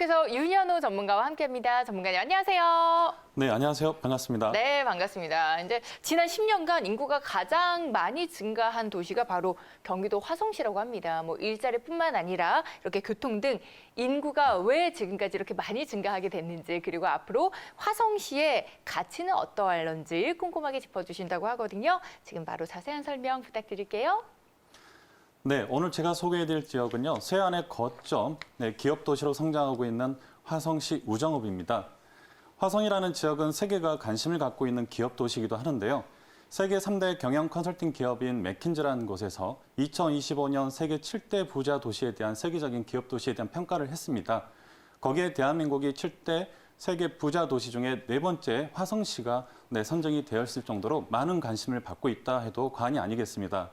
기상청에서 윤현우 전문가와 함께합니다. 전문가님 안녕하세요. 네, 안녕하세요. 반갑습니다. 네, 반갑습니다. 이제 지난 10년간 인구가 가장 많이 증가한 도시가 바로 경기도 화성시라고 합니다. 뭐 일자리뿐만 아니라 이렇게 교통 등 인구가 왜 지금까지 이렇게 많이 증가하게 됐는지, 그리고 앞으로 화성시의 가치는 어떠할런지 꼼꼼하게 짚어주신다고 하거든요. 지금 바로 자세한 설명 부탁드릴게요. 네, 오늘 제가 소개해드릴 지역은요, 서해안의 거점, 기업 도시로 성장하고 있는 화성시 우정읍입니다. 화성이라는 지역은 세계가 관심을 갖고 있는 기업 도시이기도 하는데요. 세계 3대 경영 컨설팅 기업인 맥킨즈라는 곳에서 2025년 세계 7대 부자 도시에 대한 세계적인 기업 도시에 대한 평가를 했습니다. 거기에 대한민국이 7대 세계 부자 도시 중에 4번째 화성시가 선정이 되었을 정도로 많은 관심을 받고 있다 해도 과언이 아니겠습니다.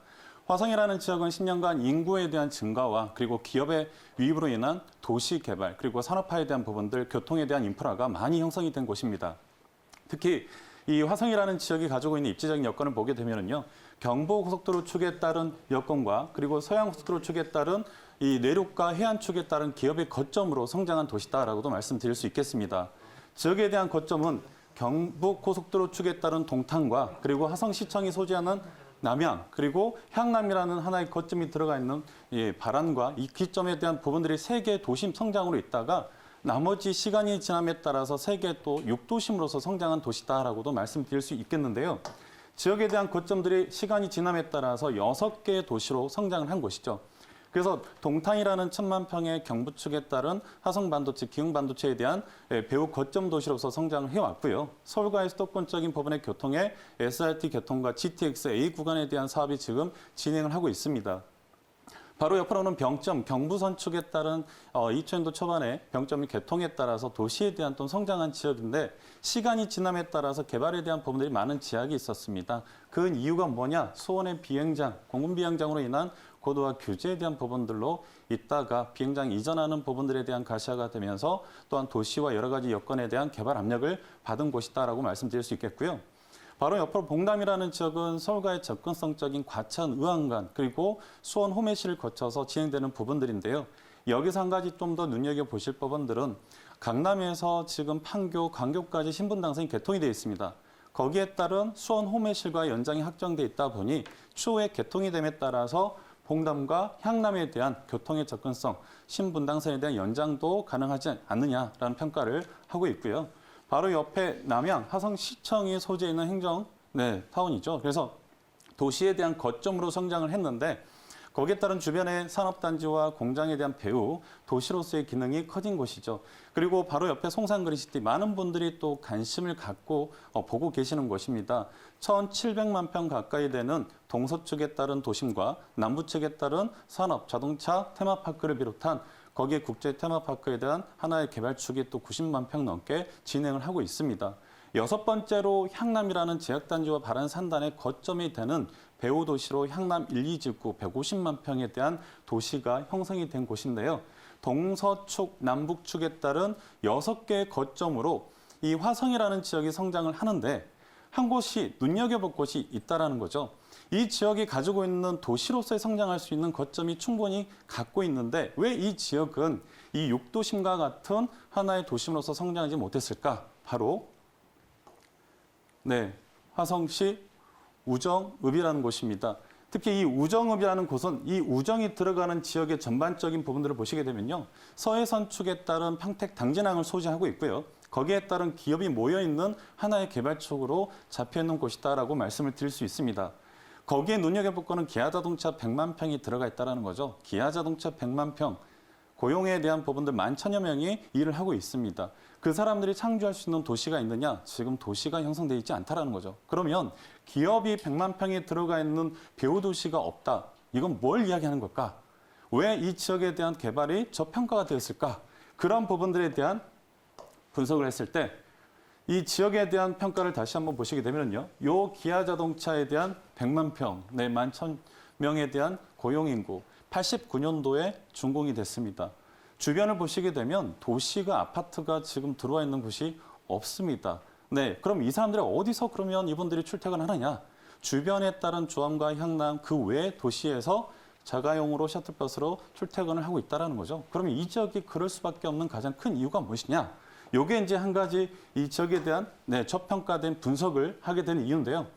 화성이라는 지역은 10년간 인구에 대한 증가와 그리고 기업의 유입으로 인한 도시 개발 그리고 산업화에 대한 부분들, 교통에 대한 인프라가 많이 형성이 된 곳입니다. 특히 이 화성이라는 지역이 가지고 있는 입지적인 여건을 보게 되면요, 경부고속도로 축에 따른 여건과 그리고 서해안고속도로 축에 따른 이 내륙과 해안 축에 따른 기업의 거점으로 성장한 도시다라고도 말씀드릴 수 있겠습니다. 지역에 대한 거점은 경부고속도로 축에 따른 동탄과 그리고 화성시청이 소재하는 남양 그리고 향남이라는 하나의 거점이 들어가 있는 발안과 이 기점에 대한 부분들이 세 개의 도심 성장으로 있다가 나머지 시간이 지남에 따라서 세 개 또 6도심으로서 성장한 도시다라고도 말씀드릴 수 있겠는데요. 지역에 대한 거점들이 시간이 지남에 따라서 6개의 도시로 성장을 한 곳이죠. 그래서 동탄이라는 1000만 평의 경부축에 따른 화성반도체, 기흥반도체에 대한 배후 거점 도시로서 성장을 해왔고요. 서울과의 수도권적인 부분의 교통에 SRT 개통과 GTX A 구간에 대한 사업이 지금 진행을 하고 있습니다. 바로 옆으로는 병점, 경부선 축에 따른 2000년도 초반에 병점이 개통에 따라서 도시에 대한 또 성장한 지역인데 시간이 지남에 따라서 개발에 대한 부분들이 많은 제약이 있었습니다. 그 이유가 뭐냐? 수원의 비행장, 공군 비행장으로 인한 고도화 규제에 대한 부분들로 있다가 비행장 이전하는 부분들에 대한 가시화가 되면서 또한 도시와 여러 가지 여건에 대한 개발 압력을 받은 곳이다라고 말씀드릴 수 있겠고요. 바로 옆으로 봉담이라는 지역은 서울과의 접근성적인 과천, 의왕간 그리고 수원, 호메시를 거쳐서 진행되는 부분들인데요. 여기서 한 가지 좀 더 눈여겨보실 부분들은 강남에서 지금 판교, 광교까지 신분당선이 개통이 되어 있습니다. 거기에 따른 수원, 호메실과 연장이 확정돼 있다 보니 추후에 개통이 됨에 따라서 봉담과 향남에 대한 교통의 접근성, 신분당선에 대한 연장도 가능하지 않느냐라는 평가를 하고 있고요. 바로 옆에 남양, 화성시청이 소재에 있는 행정 타운이죠. 그래서 도시에 대한 거점으로 성장을 했는데 거기에 따른 주변의 산업단지와 공장에 대한 배후, 도시로서의 기능이 커진 곳이죠. 그리고 바로 옆에 송산그린시티, 많은 분들이 또 관심을 갖고 보고 계시는 곳입니다. 1700만 평 가까이 되는 동서측에 따른 도심과 남부측에 따른 산업, 자동차, 테마파크를 비롯한 거기에 국제 테마파크에 대한 하나의 개발축이 또 90만 평 넘게 진행을 하고 있습니다. 6번째로 향남이라는 제약단지와 발안산단의 거점이 되는 배후 도시로 향남 1, 2지구 150만 평에 대한 도시가 형성이 된 곳인데요. 동서축, 남북축에 따른 6개의 거점으로 이 화성이라는 지역이 성장을 하는데 한 곳이 눈여겨볼 곳이 있다라는 거죠. 이 지역이 가지고 있는 도시로서의 성장할 수 있는 거점이 충분히 갖고 있는데 왜 이 지역은 이 6도심과 같은 하나의 도심으로서 성장하지 못했을까? 바로 화성시 우정읍이라는 곳입니다. 특히 이 우정읍이라는 곳은 이 우정이 들어가는 지역의 전반적인 부분들을 보시게 되면요. 서해선 축에 따른 평택 당진항을 소지하고 있고요. 거기에 따른 기업이 모여있는 하나의 개발축으로 잡혀있는 곳이다라고 말씀을 드릴 수 있습니다. 거기에 눈여겨볼 거는 기아자동차 100만 평이 들어가 있다는 거죠. 기아자동차 100만 평, 고용에 대한 부분들 11,000여 명이 일을 하고 있습니다. 그 사람들이 창조할 수 있는 도시가 있느냐? 지금 도시가 형성되어 있지 않다는 거죠. 그러면 기업이 100만 평에 들어가 있는 배후 도시가 없다. 이건 뭘 이야기하는 걸까? 왜 이 지역에 대한 개발이 저평가가 되었을까? 그런 부분들에 대한 분석을 했을 때 이 지역에 대한 평가를 다시 한번 보시게 되면요. 요 기아자동차에 대한 100만 평, 11,000명에 대한 고용인구, 89년도에 준공이 됐습니다. 주변을 보시게 되면 도시가, 아파트가 지금 들어와 있는 곳이 없습니다. 그럼 이 사람들이 어디서 그러면 이분들이 출퇴근하느냐? 주변에 따른 조암과 향남 그 외 도시에서 자가용으로 셔틀버스로 출퇴근을 하고 있다는 거죠. 그러면 이 지역이 그럴 수밖에 없는 가장 큰 이유가 무엇이냐? 요게 이제 한 가지 이 지역에 대한 저평가된 분석을 하게 되는 이유인데요.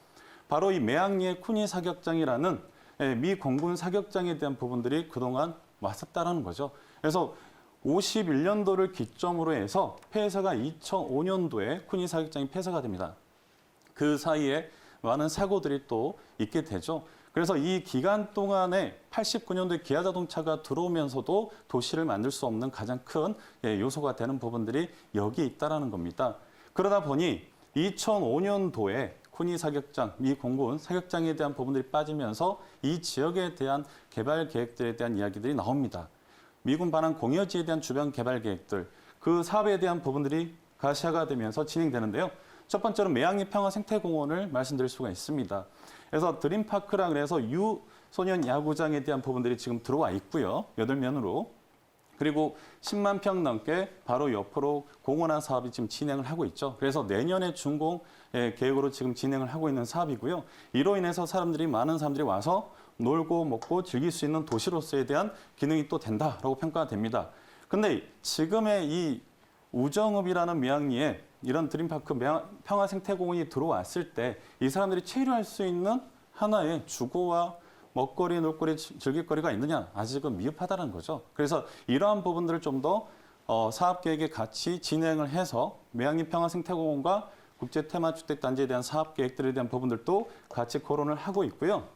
바로 이 매항리의 쿠니 사격장이라는 미 공군 사격장에 대한 부분들이 그동안 왔었다라는 거죠. 그래서 51년도를 기점으로 해서 폐사가 2005년도에 쿠니 사격장이 폐사가 됩니다. 그 사이에 많은 사고들이 또 있게 되죠. 그래서 이 기간 동안에 89년도에 기아자동차가 들어오면서도 도시를 만들 수 없는 가장 큰 요소가 되는 부분들이 여기 있다라는 겁니다. 그러다 보니 2005년도에 쿠니 사격장, 미 공군 사격장에 대한 부분들이 빠지면서 이 지역에 대한 개발 계획들에 대한 이야기들이 나옵니다. 미군 반환 공여지에 대한 주변 개발 계획들, 그 사업에 대한 부분들이 가시화가 되면서 진행되는데요. 첫 번째로 매항리 평화생태공원을 말씀드릴 수가 있습니다. 그래서 드림파크라 그래서 유소년 야구장에 대한 부분들이 지금 들어와 있고요. 8면으로. 그리고 10만 평 넘게 바로 옆으로 공원화 사업이 지금 진행을 하고 있죠. 그래서 내년에 준공 계획으로 지금 진행을 하고 있는 사업이고요. 이로 인해서 많은 사람들이 와서 놀고 먹고 즐길 수 있는 도시로서에 대한 기능이 또 된다라고 평가가 됩니다. 근데 지금의 이 우정읍이라는 매항리에 이런 드림파크 평화생태공원이 들어왔을 때 이 사람들이 체류할 수 있는 하나의 주거와 먹거리, 놀거리, 즐길거리가 있느냐? 아직은 미흡하다는 거죠. 그래서 이러한 부분들을 좀 더 사업 계획에 같이 진행을 해서 매항리 평화생태공원과 국제 테마주택단지에 대한 사업 계획들에 대한 부분들도 같이 거론을 하고 있고요.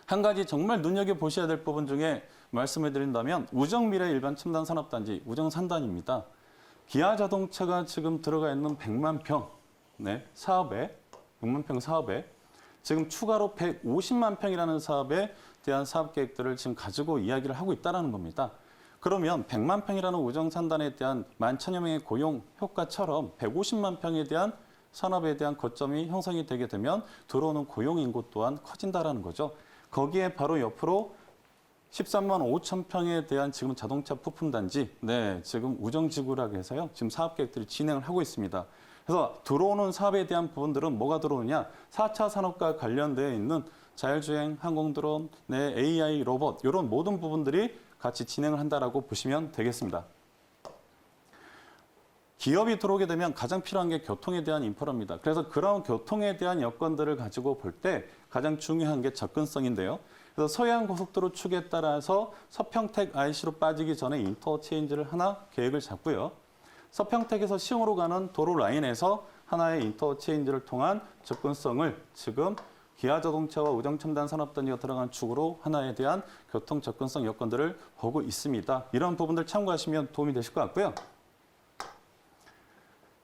한 가지 정말 눈여겨보셔야 될 부분 중에 말씀을 드린다면 우정미래 일반 첨단 산업단지 우정산단입니다. 기아자동차가 지금 들어가 있는 100만 평 사업에 100만 평 사업에 지금 추가로 150만 평이라는 사업에 대한 사업 계획들을 지금 가지고 이야기를 하고 있다는 겁니다. 그러면 100만 평이라는 우정산단에 대한 11,000여 명의 고용 효과처럼 150만 평에 대한 산업에 대한 거점이 형성이 되게 되면 들어오는 고용 인구 또한 커진다라는 거죠. 거기에 바로 옆으로 13만 5천 평에 대한 지금 자동차 부품 단지, 지금 우정지구라고 해서요. 지금 사업 계획들이 진행을 하고 있습니다. 그래서 들어오는 사업에 대한 부분들은 뭐가 들어오느냐? 4차 산업과 관련되어 있는 자율주행, 항공드론, AI, 로봇 이런 모든 부분들이 같이 진행을 한다라고 보시면 되겠습니다. 기업이 들어오게 되면 가장 필요한 게 교통에 대한 인프라입니다. 그래서 그런 교통에 대한 여건들을 가지고 볼 때 가장 중요한 게 접근성인데요. 그래서 서해안고속도로 축에 따라서 서평택 IC로 빠지기 전에 인터체인지를 하나 계획을 잡고요. 서평택에서 시흥으로 가는 도로 라인에서 하나의 인터체인지를 통한 접근성을 지금 기아자동차와 우정첨단 산업단지가 들어간 축으로 하나에 대한 교통 접근성 여건들을 보고 있습니다. 이런 부분들 참고하시면 도움이 되실 것 같고요.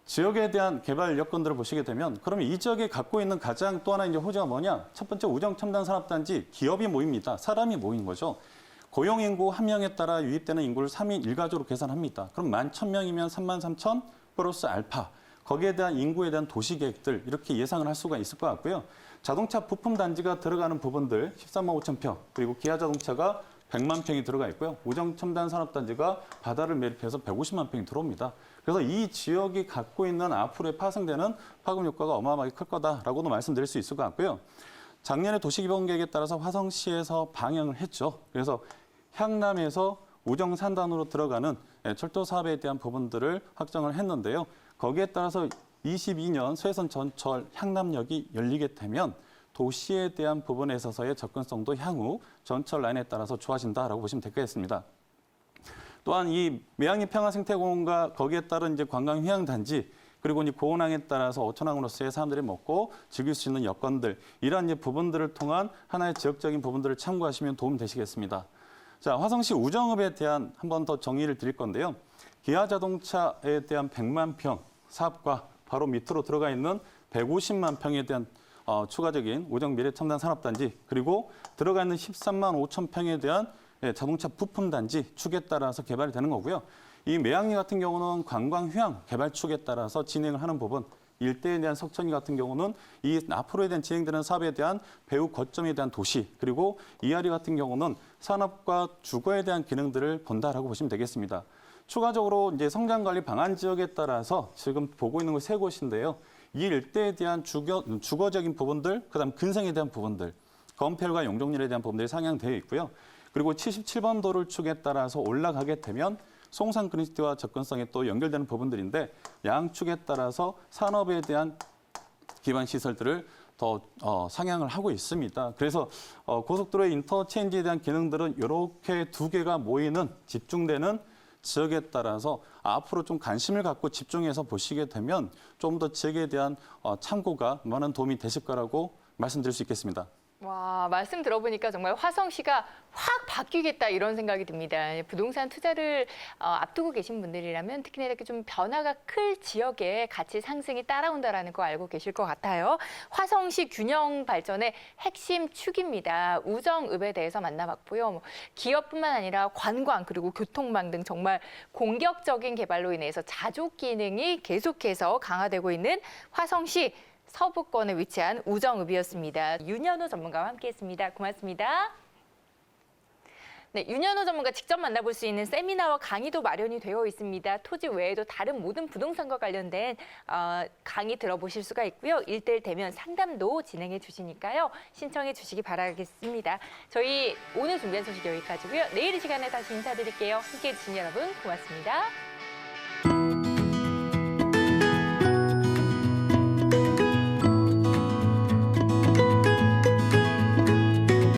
지역에 대한 개발 여건들을 보시게 되면 그러면 이 지역에 갖고 있는 가장 또 하나 이제 호재가 뭐냐? 첫 번째 우정첨단 산업단지 기업이 모입니다. 사람이 모인 거죠. 고용인구 1명에 따라 유입되는 인구를 3인 1가족으로 계산합니다. 그럼 11,000명이면 33,000 플러스 알파. 거기에 대한 인구에 대한 도시 계획들 이렇게 예상을 할 수가 있을 것 같고요. 자동차 부품 단지가 들어가는 부분들 13만 5천 평 그리고 기아자동차가 100만 평이 들어가 있고요. 우정첨단 산업단지가 바다를 매립해서 150만 평이 들어옵니다. 그래서 이 지역이 갖고 있는 앞으로의 파생되는 파급 효과가 어마어마하게 클 거다라고도 말씀드릴 수 있을 것 같고요. 작년에 도시기본계획에 따라서 화성시에서 방영을 했죠. 그래서 향남에서 우정산단으로 들어가는 철도 사업에 대한 부분들을 확정을 했는데요. 거기에 따라서 22년 소해선 전철 향남역이 열리게 되면 도시에 대한 부분에 있어서의 접근성도 향후 전철 라인에 따라서 좋아진다라고 보시면 되겠습니다. 또한 이 매항리 평화생태공원과 거기에 따른 이제 관광 휴양단지 그리고 이제 고운항에 따라서 어촌항으로서의 사람들이 먹고 즐길 수 있는 여건들 이러한 이제 부분들을 통한 하나의 지역적인 부분들을 참고하시면 도움 되시겠습니다. 자, 화성시 우정읍에 대한 한 번 더 정의를 드릴 건데요. 기아자동차에 대한 100만 평 사업과 바로 밑으로 들어가 있는 150만 평에 대한 추가적인 우정미래첨단산업단지 그리고 들어가 있는 13만 5천 평에 대한 자동차 부품단지 축에 따라서 개발이 되는 거고요. 이 매항리 같은 경우는 관광 휴양 개발 축에 따라서 진행을 하는 부분 일대에 대한 석천리 같은 경우는 이 앞으로에 대한 진행되는 사업에 대한 배후 거점에 대한 도시 그리고 이하리 같은 경우는 산업과 주거에 대한 기능들을 본다라고 보시면 되겠습니다. 추가적으로 이제 성장관리 방안 지역에 따라서 지금 보고 있는 곳 세 곳인데요. 이 일대에 대한 주거적인 부분들, 그다음 근생에 대한 부분들, 건폐율과 용적률에 대한 부분들이 상향되어 있고요. 그리고 77번 도로축에 따라서 올라가게 되면 송산 그린시티와 접근성이 또 연결되는 부분들인데 양축에 따라서 산업에 대한 기반 시설들을 더 상향을 하고 있습니다. 그래서 고속도로의 인터체인지에 대한 기능들은 이렇게 두 개가 모이는 집중되는 지역에 따라서 앞으로 좀 관심을 갖고 집중해서 보시게 되면 좀 더 지역에 대한 참고가 많은 도움이 되실 거라고 말씀드릴 수 있겠습니다. 와, 말씀 들어보니까 정말 화성시가 확 바뀌겠다 이런 생각이 듭니다. 부동산 투자를 앞두고 계신 분들이라면 특히나 이렇게 좀 변화가 클 지역에 가치 상승이 따라온다는 거 알고 계실 것 같아요. 화성시 균형 발전의 핵심 축입니다. 우정읍에 대해서 만나봤고요. 기업뿐만 아니라 관광 그리고 교통망 등 정말 공격적인 개발로 인해서 자족 기능이 계속해서 강화되고 있는 화성시 서부권에 위치한 우정읍이었습니다. 윤현우 전문가와 함께했습니다. 고맙습니다. 네, 윤현우 전문가 직접 만나볼 수 있는 세미나와 강의도 마련이 되어 있습니다. 토지 외에도 다른 모든 부동산과 관련된 강의 들어보실 수가 있고요. 1:1 대면 상담도 진행해 주시니까요. 신청해 주시기 바라겠습니다. 저희 오늘 준비한 소식 여기까지고요. 내일 이 시간에 다시 인사드릴게요. 함께해 주신 여러분 고맙습니다.